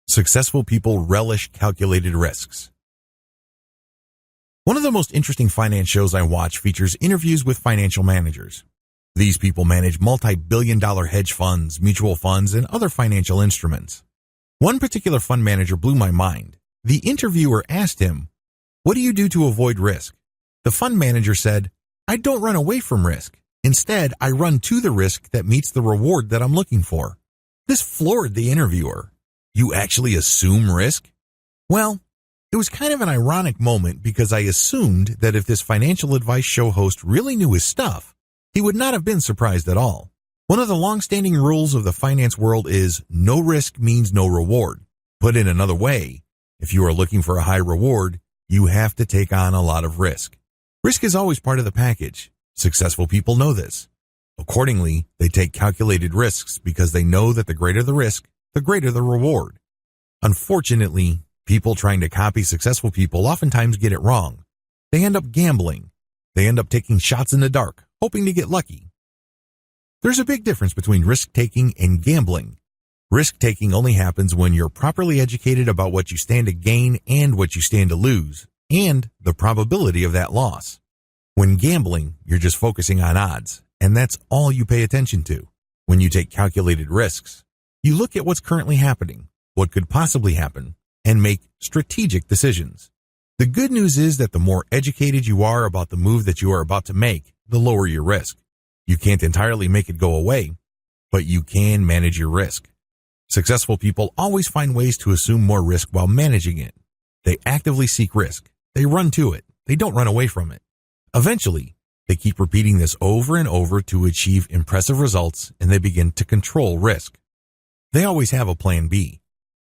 Successful people relish calculated risks. One of the most interesting finance shows I watch features interviews with financial managers. These people manage multi-billion-dollar hedge funds, mutual funds, and other financial instruments. One particular fund manager blew my mind. The interviewer asked him, "What do you do to avoid risk?" The fund manager said, "I don't run away from risk. Instead, I run to the risk that meets the reward that I'm looking for." This floored the interviewer. You actually assume risk? Well, it was kind of an ironic moment because I assumed that if this financial advice show host really knew his stuff, he would not have been surprised at all. One of the long-standing rules of the finance world is no risk means no reward. Put in another way, if you are looking for a high reward, you have to take on a lot of risk. Risk is always part of the package. Successful people know this. Accordingly, they take calculated risks because they know that the greater the risk, the greater the reward. Unfortunately, people trying to copy successful people oftentimes get it wrong. They end up gambling. They end up taking shots in the dark, hoping to get lucky. There's a big difference between risk-taking and gambling. Risk-taking only happens when you're properly educated about what you stand to gain and what you stand to lose, and the probability of that loss. When gambling, you're just focusing on odds, and that's all you pay attention to. When you take calculated risks, you look at what's currently happening, what could possibly happen, and make strategic decisions. The good news is that the more educated you are about the move that you are about to make, the lower your risk. You can't entirely make it go away, but you can manage your risk. Successful people always find ways to assume more risk while managing it. They actively seek risk. They run to it. They don't run away from it. Eventually, they keep repeating this over and over to achieve impressive results, and they begin to control risk. They always have a plan B.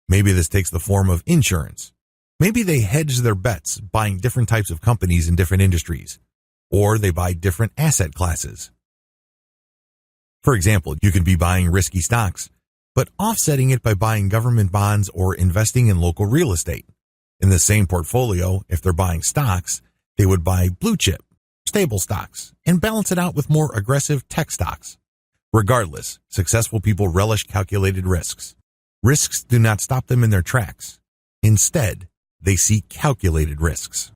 Maybe this takes the form of insurance. Maybe they hedge their bets, buying different types of companies in different industries, or they buy different asset classes. For example, you could be buying risky stocks, but offsetting it by buying government bonds or investing in local real estate. In the same portfolio, if they're buying stocks, they would buy blue chip, stable stocks, and balance it out with more aggressive tech stocks. Regardless, successful people relish calculated risks. Risks do not stop them in their tracks. Instead, they seek calculated risks.